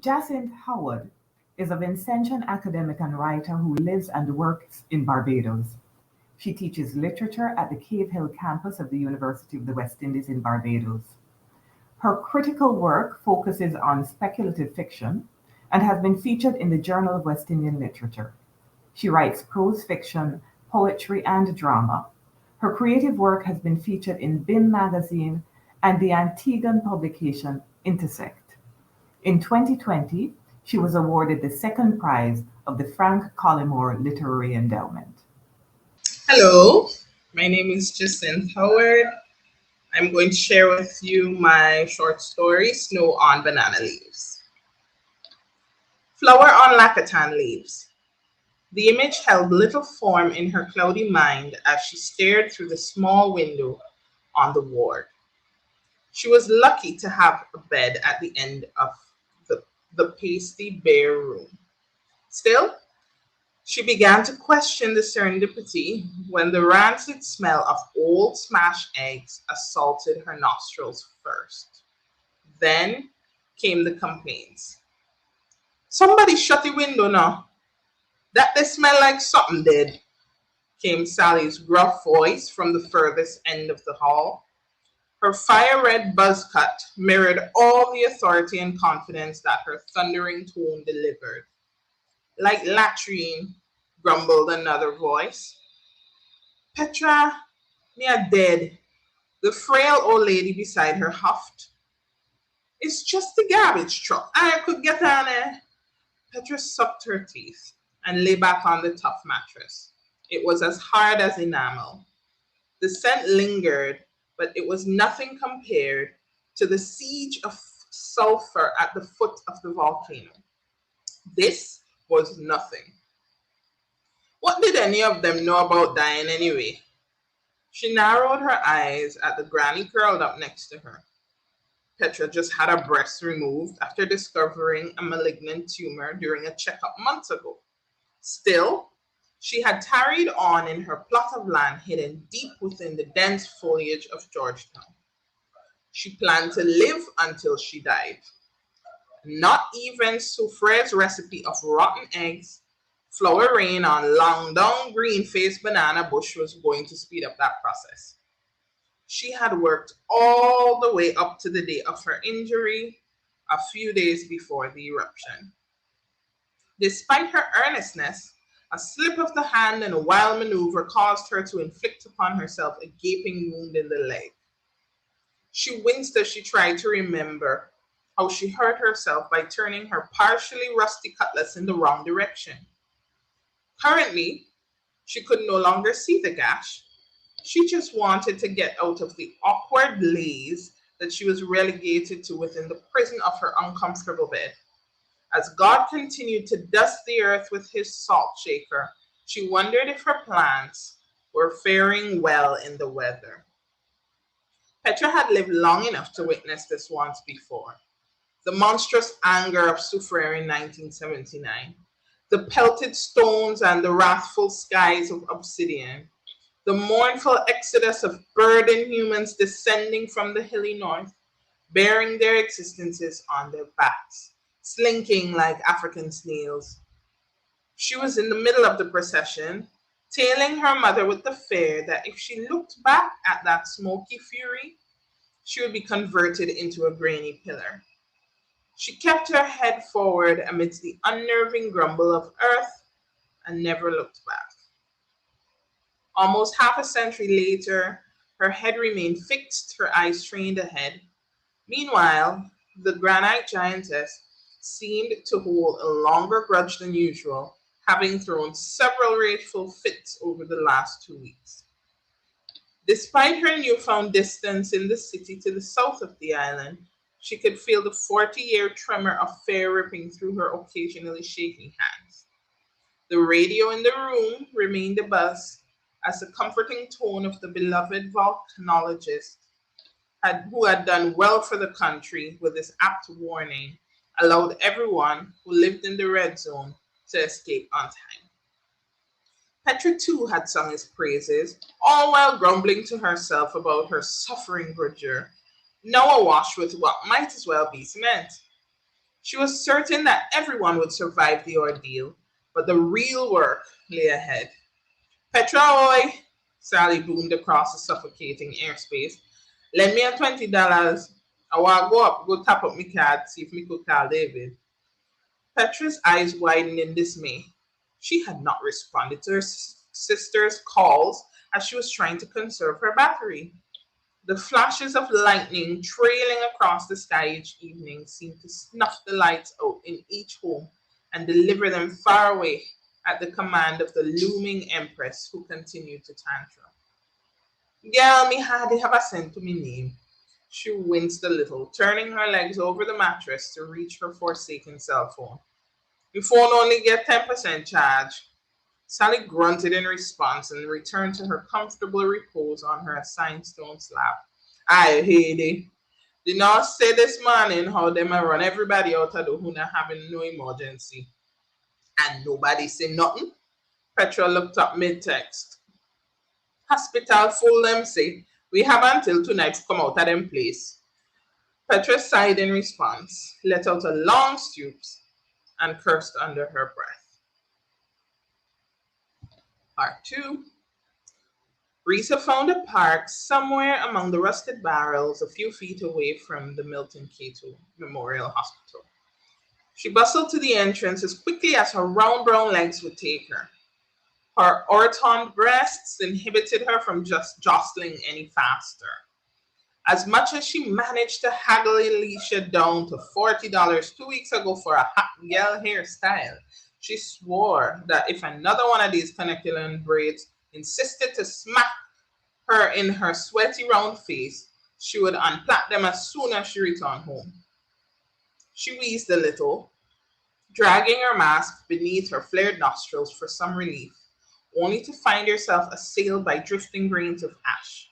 Jacinth Howard is a Vincentian academic and writer who lives and works in Barbados. She teaches literature at the Cave Hill campus of the University of the West Indies in Barbados. Her critical work focuses on speculative fiction and has been featured in the Journal of West Indian Literature. She writes prose fiction, poetry, and drama. Her creative work has been featured in BIM magazine and the Antiguan publication Intersect. In 2020, she was awarded the second prize of the Frank Collymore Literary Endowment. Hello, my name is Jacinth Howard. I'm going to share with you my short story, Snow on Banana Leaves. Flower on Lacatan leaves. The image held little form in her cloudy mind as she stared through the small window on the ward. She was lucky to have a bed at the end of the pasty bare room. Still, she began to question the serendipity when the rancid smell of old smashed eggs assaulted her nostrils first. Then came the complaints. Somebody shut the window now. That they smell like something dead, came Sally's gruff voice from the furthest end of the hall. Her fire-red buzz cut mirrored all the authority and confidence that her thundering tone delivered. Like latrine, grumbled another voice. Petra, me a dead. The frail old lady beside her huffed. It's just the garbage truck. I could get on it. Petra sucked her teeth and lay back on the tough mattress. It was as hard as enamel. The scent lingered, but it was nothing compared to the siege of sulfur at the foot of the volcano. This was nothing. What did any of them know about dying anyway? She narrowed her eyes at the granny curled up next to her. Petra just had her breast removed after discovering a malignant tumor during a checkup months ago. Still, she had tarried on in her plot of land hidden deep within the dense foliage of Georgetown. She planned to live until she died. Not even Soufre's recipe of rotten eggs, flour rain on long down green faced banana bush was going to speed up that process. She had worked all the way up to the day of her injury, a few days before the eruption. Despite her earnestness, a slip of the hand and a wild maneuver caused her to inflict upon herself a gaping wound in the leg. She winced as she tried to remember how she hurt herself by turning her partially rusty cutlass in the wrong direction. Currently, she could no longer see the gash. She just wanted to get out of the awkward laze that she was relegated to within the prison of her uncomfortable bed. As God continued to dust the earth with his salt shaker, she wondered if her plants were faring well in the weather. Petra had lived long enough to witness this once before. The monstrous anger of Soufriere in 1979, the pelted stones and the wrathful skies of obsidian, the mournful exodus of burdened humans descending from the hilly north, bearing their existences on their backs, slinking like African snails. She was in the middle of the procession, tailing her mother with the fear that if she looked back at that smoky fury, she would be converted into a grainy pillar. She kept her head forward amidst the unnerving grumble of earth and never looked back. Almost half a century later, her head remained fixed, her eyes trained ahead. Meanwhile, the granite giantess seemed to hold a longer grudge than usual, having thrown several rageful fits over the last 2 weeks. Despite her newfound distance in the city to the south of the island, she could feel the 40-year tremor of fear ripping through her occasionally shaking hands. The radio in the room remained abuzz as the comforting tone of the beloved volcanologist who had done well for the country with his apt warning allowed everyone who lived in the red zone to escape on time. Petra too had sung his praises, all while grumbling to herself about her suffering grandeur, now awash with what might as well be cement. She was certain that everyone would survive the ordeal, but the real work lay ahead. Petra, oi! Sally boomed across the suffocating airspace. Lend me a $20. I want to go up, go tap up my card, see if me could call David. Petra's eyes widened in dismay. She had not responded to her sister's calls as she was trying to conserve her battery. The flashes of lightning trailing across the sky each evening seemed to snuff the lights out in each home and deliver them far away at the command of the looming empress who continued to tantrum. Girl, me hardly have a cent to me name. She winced a little, turning her legs over the mattress to reach her forsaken cell phone. Your phone only get 10% charge. Sally grunted in response and returned to her comfortable repose on her assigned stone slab. I hate it. The nurse said this morning how they might run everybody out of the Huna having no emergency. And nobody say nothing. Petra looked up mid-text. Hospital full them say, we have until tonight to come out of them place. Petra sighed in response, let out a long stoops, and cursed under her breath. Part 2. Risa found a park somewhere among the rusted barrels a few feet away from the Milton Cato Memorial Hospital. She bustled to the entrance as quickly as her round brown legs would take her. Her orotund breasts inhibited her from just jostling any faster. As much as she managed to haggle Alicia down to $40 2 weeks ago for a hot girl hairstyle, she swore that if another one of these connecting braids insisted to smack her in her sweaty round face, she would unplait them as soon as she returned home. She wheezed a little, dragging her mask beneath her flared nostrils for some relief, only to find herself assailed by drifting grains of ash.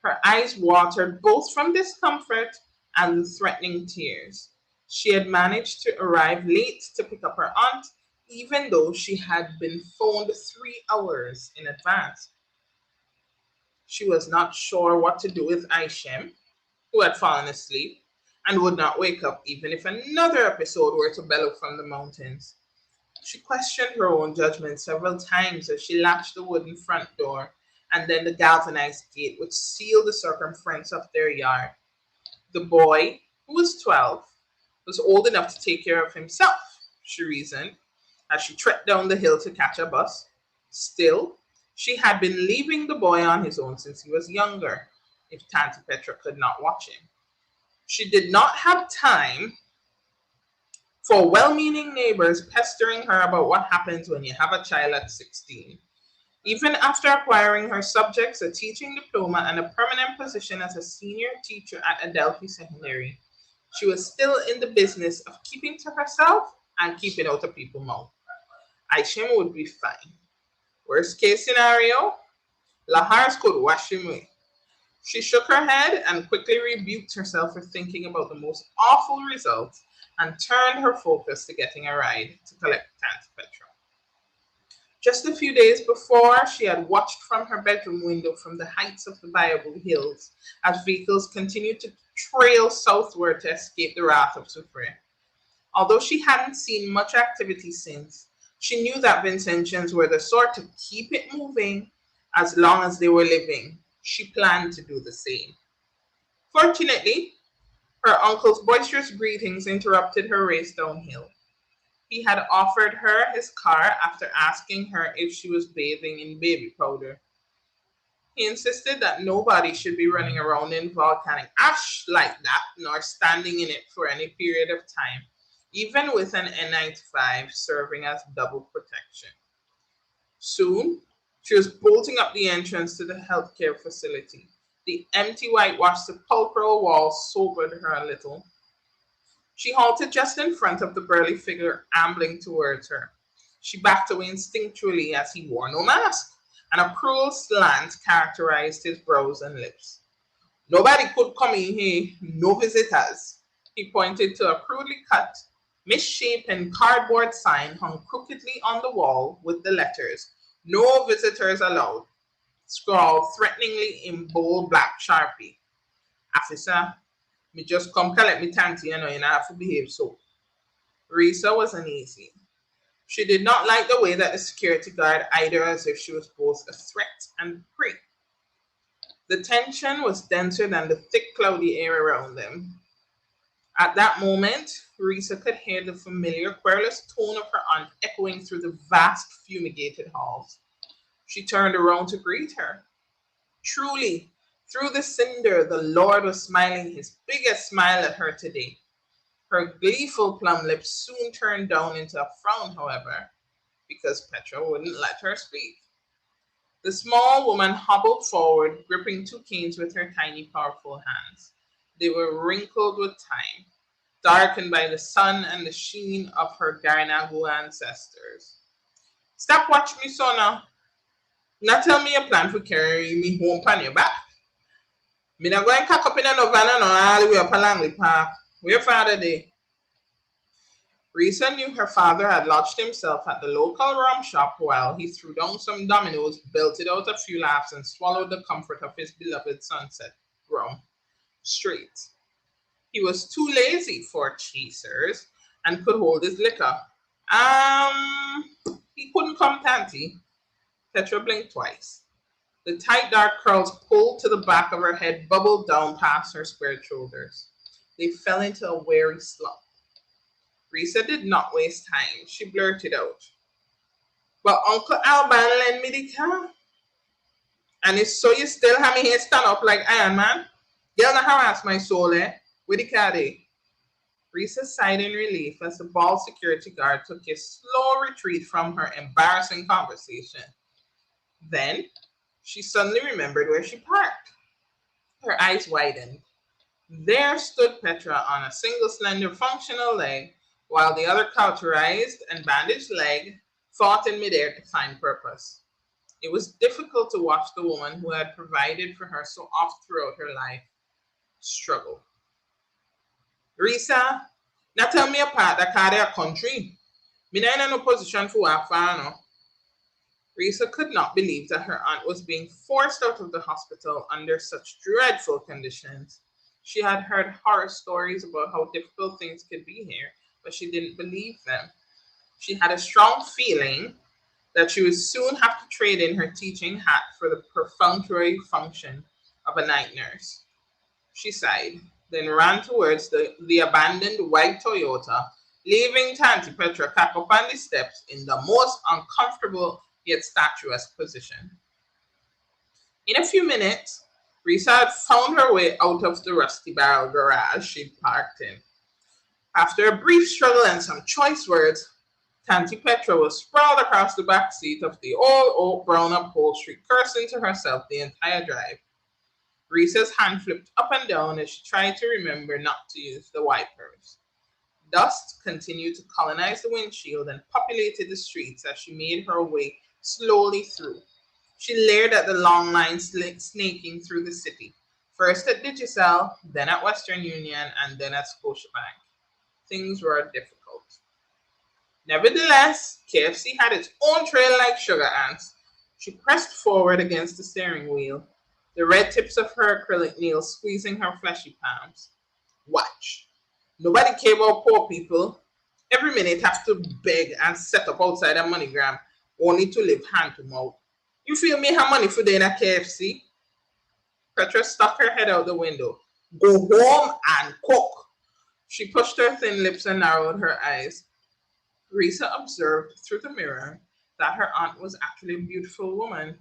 Her eyes watered both from discomfort and the threatening tears. She had managed to arrive late to pick up her aunt, even though she had been phoned 3 hours in advance. She was not sure what to do with Aishem, who had fallen asleep and would not wake up even if another episode were to bellow from the mountains. She questioned her own judgment several times as she latched the wooden front door and then the galvanized gate which sealed the circumference of their yard. The boy, who was 12, was old enough to take care of himself, she reasoned, as she trekked down the hill to catch a bus. Still, she had been leaving the boy on his own since he was younger, if Tante Petra could not watch him. She did not have time for well-meaning neighbors pestering her about what happens when you have a child at 16. Even after acquiring her subjects, a teaching diploma, and a permanent position as a senior teacher at Adelphi Secondary, she was still in the business of keeping to herself and keeping out of people's mouth. Aishem would be fine. Worst case scenario, Lahars could wash him away. She shook her head and quickly rebuked herself for thinking about the most awful results and turned her focus to getting a ride to collect Tante Petra. Just a few days before, she had watched from her bedroom window from the heights of the Bayaboo Hills as vehicles continued to trail southward to escape the wrath of Soufriere. Although she hadn't seen much activity since, she knew that Vincentians were the sort to keep it moving as long as they were living. She planned to do the same. Fortunately, her uncle's boisterous greetings interrupted her race downhill. He had offered her his car after asking her if she was bathing in baby powder. He insisted that nobody should be running around in volcanic ash like that, nor standing in it for any period of time, even with an N95 serving as double protection. Soon, she was bolting up the entrance to the healthcare facility. The empty whitewashed sepulchral walls sobered her a little. She halted just in front of the burly figure ambling towards her. She backed away instinctually as he wore no mask, and a cruel slant characterized his brows and lips. Nobody could come in here, no visitors. He pointed to a crudely cut, misshapen cardboard sign hung crookedly on the wall with the letters, "No visitors allowed," scrawled threateningly in bold black Sharpie. "Officer, me just come collect me tanty, you know, and I have to behave so." Risa was uneasy. She did not like the way that the security guard eyed her as if she was both a threat and prey. The tension was denser than the thick, cloudy air around them. At that moment, Risa could hear the familiar, querulous tone of her aunt echoing through the vast, fumigated halls. She turned around to greet her. Truly, through the cinder, the Lord was smiling his biggest smile at her today. Her gleeful plum lips soon turned down into a frown, however, because Petra wouldn't let her speak. The small woman hobbled forward, gripping two canes with her tiny, powerful hands. They were wrinkled with time, darkened by the sun and the sheen of her Garnagu ancestors. Stop watch me, Sona. Now tell me your plan for carry me home on your back. Me not going cock up in no van no all the way up a Langley Park. Where your father day? Risa knew her father had lodged himself at the local rum shop while he threw down some dominoes, belted out a few laughs, and swallowed the comfort of his beloved sunset rum straight. He was too lazy for chasers and could hold his liquor. He couldn't come tanty. Petra blinked twice. The tight dark curls pulled to the back of her head bubbled down past her squared shoulders. They fell into a weary slump. Risa did not waste time. She blurted out, "But Uncle Alban lend me the car. And it's so you still have me here stand up like Iron Man? Girl, not harass my soul, eh? With the car day." Risa sighed in relief as the bald security guard took a slow retreat from her embarrassing conversation. Then she suddenly remembered where she parked. Her eyes widened. There stood Petra on a single slender functional leg, while the other cauterized and bandaged leg fought in midair to find purpose. It was difficult to watch the woman who had provided for her so oft throughout her life struggle. "Risa, now tell me apart that car a country. Me not in no position for walk far no." Risa could not believe that her aunt was being forced out of the hospital under such dreadful conditions. She had heard horror stories about how difficult things could be here, but she didn't believe them. She had a strong feeling that she would soon have to trade in her teaching hat for the perfunctory function of a night nurse. She sighed, then ran towards the abandoned white Toyota, leaving Tanti Petra back up on the steps in the most uncomfortable yet statuesque position. In a few minutes, Risa had found her way out of the rusty barrel garage she'd parked in. After a brief struggle and some choice words, Tanti Petra was sprawled across the back seat of the old oak brown upholstery, cursing to herself the entire drive. Risa's hand flipped up and down as she tried to remember not to use the wipers. Dust continued to colonize the windshield and populated the streets as she made her way slowly through. She leered at the long line snaking through the city, first at Digicel, then at Western Union, and then at Scotiabank. Things were difficult. Nevertheless, KFC had its own trail like sugar ants. She pressed forward against the steering wheel, the red tips of her acrylic nails squeezing her fleshy palms. Watch. Nobody care about poor people. Every minute have to beg and set up outside a MoneyGram, only to live hand to mouth. You feel me have money for day in a KFC? Petra stuck her head out the window. Go home and cook. She pushed her thin lips and narrowed her eyes. Risa observed through the mirror that her aunt was actually a beautiful woman,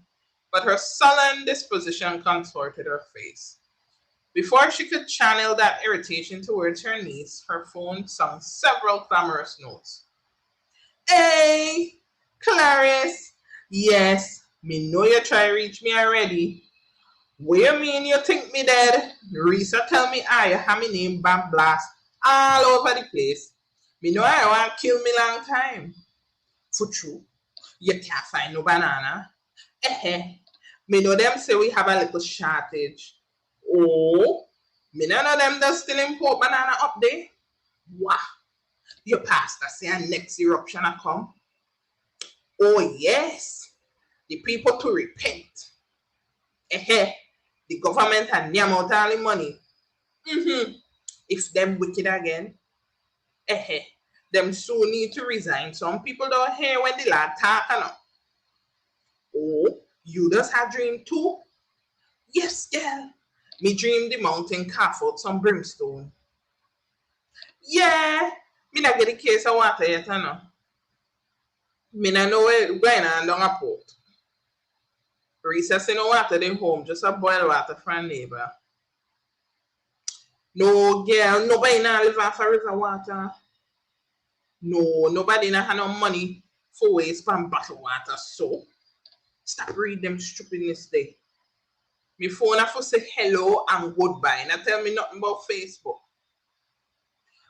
but her sullen disposition contorted her face. Before she could channel that irritation towards her niece, her phone sung several clamorous notes. "Hey, Clarice! Yes, me know you try reach me already. What you mean you think me dead? Risa tell me I have me name bomb blast all over the place. Me know I want kill me long time. For true, you can't find no banana. Eh, me know them say we have a little shortage. Oh, me none of them that still import banana up there. Wow, your pastor say a next eruption a come. Oh yes, the people to repent. Eh, the government and yam out all the money. If them wicked again. Eh, Them soon need to resign. Some people don't hear when the lad talk. Oh, you just had dream too? Yes, girl. Me dream the mountain calf out some brimstone. Yeah. Me not get the case of water yet, I know. Me not know where going on down a port. Recess in the water they home, just a boil water from neighbor. No, girl, nobody now live off a river water. No, nobody now have no money for waste from bottled water. So, stop reading them stupidness there. Me phone have to say hello and goodbye. Now tell me nothing about Facebook.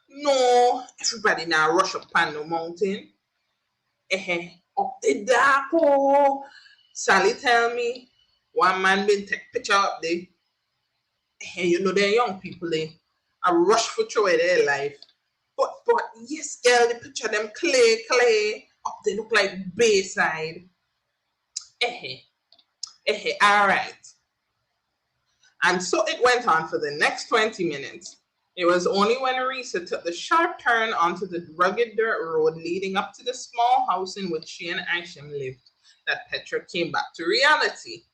No, everybody now rush up on the mountain. Up the dark. Oh. Sally tell me one man been take picture up there. You know they're young people there. I rush for through their life. But yes, girl, the picture them clay. Up they look like Bayside. All right. And so it went on for the next 20 minutes. It was only when Risa took the sharp turn onto the rugged dirt road leading up to the small house in which she and Aishem lived that Petra came back to reality.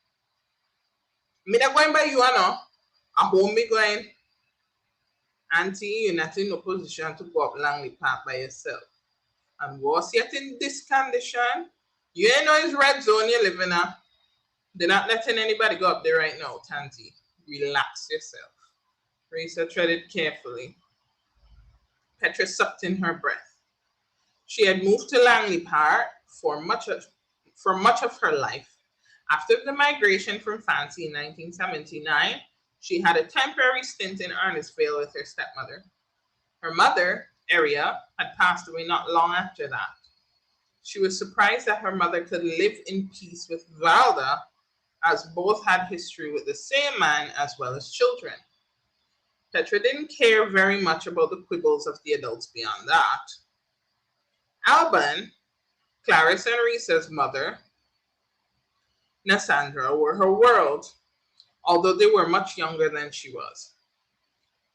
Me not going by you, know. I home me going. Auntie, you're not in no position to go up Langley Park by yourself. And was yet in this condition, you ain't know it's red zone you live in. They're not letting anybody go up there right now, Tanti. Relax yourself. Risa treaded carefully. Petra sucked in her breath. She had moved to Langley Park for much of her life. After the migration from Fancy in 1979, she had a temporary stint in Ernestville with her stepmother. Her mother, Aria, had passed away not long after that. She was surprised that her mother could live in peace with Valda, as both had history with the same man as well as children. Petra didn't care very much about the quibbles of the adults beyond that. Alban, Clarice and Risa's mother, Nassandra, were her world, although they were much younger than she was.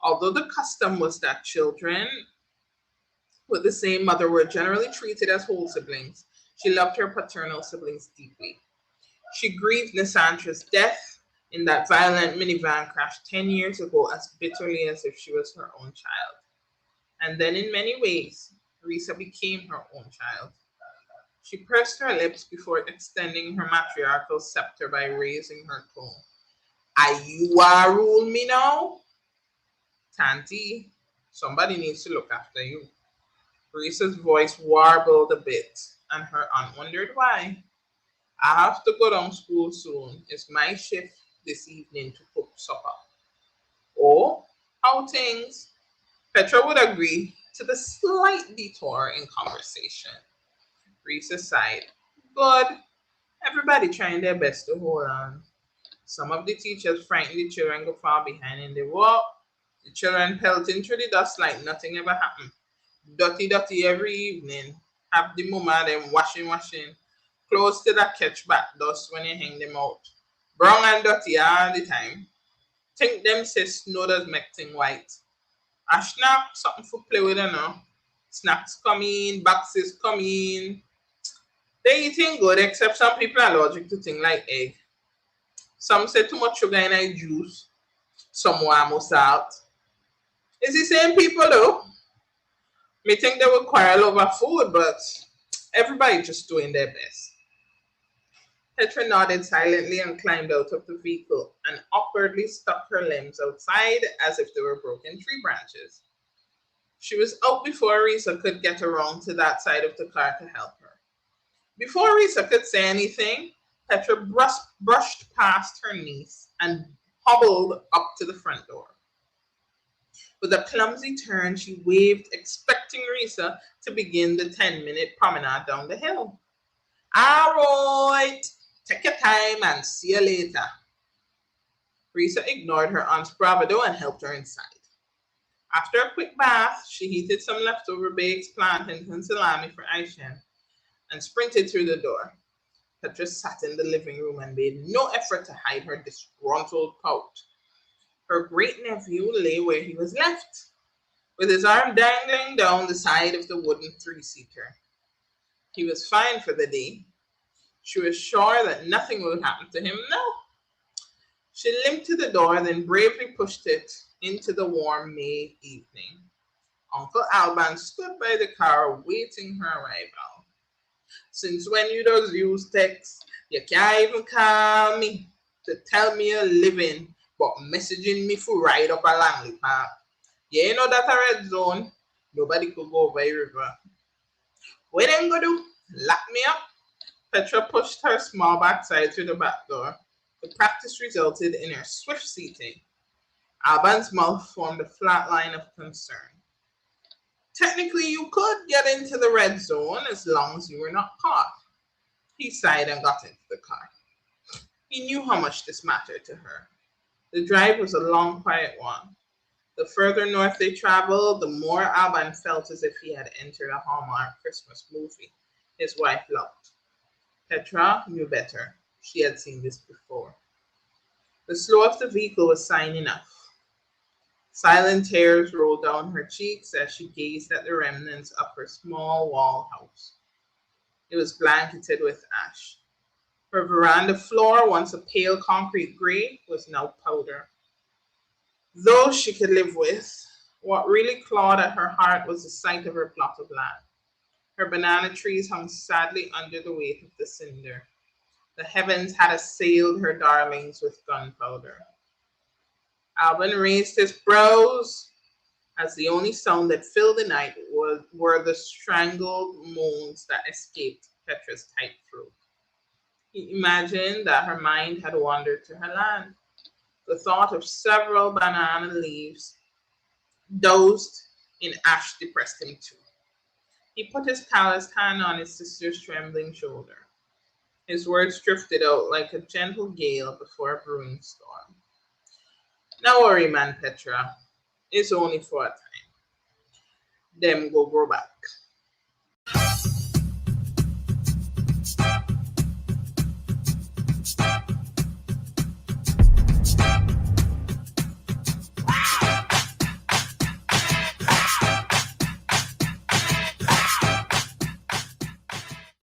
Although the custom was that children with the same mother were generally treated as whole siblings, she loved her paternal siblings deeply. She grieved Nassandra's death in that violent minivan crash 10 years ago as bitterly as if she was her own child. And then, in many ways, Risa became her own child. She pursed her lips before extending her matriarchal scepter by raising her tone. Are you a rule me now? Tanti, somebody needs to look after you. Risa's voice warbled a bit, and her aunt wondered why. I have to go down school soon. It's my shift this evening to cook supper. Oh, how things? Petra would agree to the slight detour in conversation. Risa sighed. Good. Everybody trying their best to hold on. Some of the teachers frighten the children go far behind in the walk. The children pelting through the dust like nothing ever happened. Dirty every evening. Have the mama them washing. Close to that catch back dust when you hang them out. Brown and dirty all the time. Think them say snow does make thing white. A snack, something for play with, Snacks come in, boxes come in. They eating good, except some people are allergic to things like egg. Some say too much sugar in a juice. Some want more salt. It's the same people though. Me think they will quarrel over food, but everybody just doing their best. Petra nodded silently and climbed out of the vehicle and awkwardly stuck her limbs outside as if they were broken tree branches. She was out before Risa could get around to that side of the car to help her. Before Risa could say anything, Petra brushed past her niece and hobbled up to the front door. With a clumsy turn, she waved, expecting Risa to begin the 10-minute promenade down the hill. All right, take your time and see you later. Risa ignored her aunt's bravado and helped her inside. After a quick bath, she heated some leftover baked plantains and salami for Aisha and sprinted through the door. Petra sat in the living room and made no effort to hide her disgruntled pout. Her great nephew lay where he was left, with his arm dangling down the side of the wooden three-seater. He was fine for the day. She was sure that nothing would happen to him now. She limped to the door, then bravely pushed it into the warm May evening. Uncle Alban stood by the car waiting her arrival. Since when you does use text, you can't even call me to tell me you're living, but messaging me for ride up a Langley Park. You know that a red zone, nobody could go over your river. What them gonna do? Lock me up? Petra pushed her small backside through the back door. The practice resulted in her swift seating. Alban's mouth formed a flat line of concern. Technically, you could get into the red zone as long as you were not caught. He sighed and got into the car. He knew how much this mattered to her. The drive was a long, quiet one. The further north they traveled, the more Alban felt as if he had entered a Hallmark Christmas movie his wife loved. Petra knew better. She had seen this before. The slow of the vehicle was sign enough. Silent tears rolled down her cheeks as she gazed at the remnants of her small wall house. It was blanketed with ash. Her veranda floor, once a pale concrete gray, was now powder. Though she could live with, what really clawed at her heart was the sight of her plot of land. Her banana trees hung sadly under the weight of the cinder. The heavens had assailed her darlings with gunpowder. Alban raised his brows as the only sound that filled the night were the strangled moans that escaped Petra's tight throat. He imagined that her mind had wandered to her land. The thought of several banana leaves dosed in ash depressed him too. He put his calloused hand on his sister's trembling shoulder. His words drifted out like a gentle gale before a brewing storm. No worry, man, Petra. It's only for a time. Them go grow back.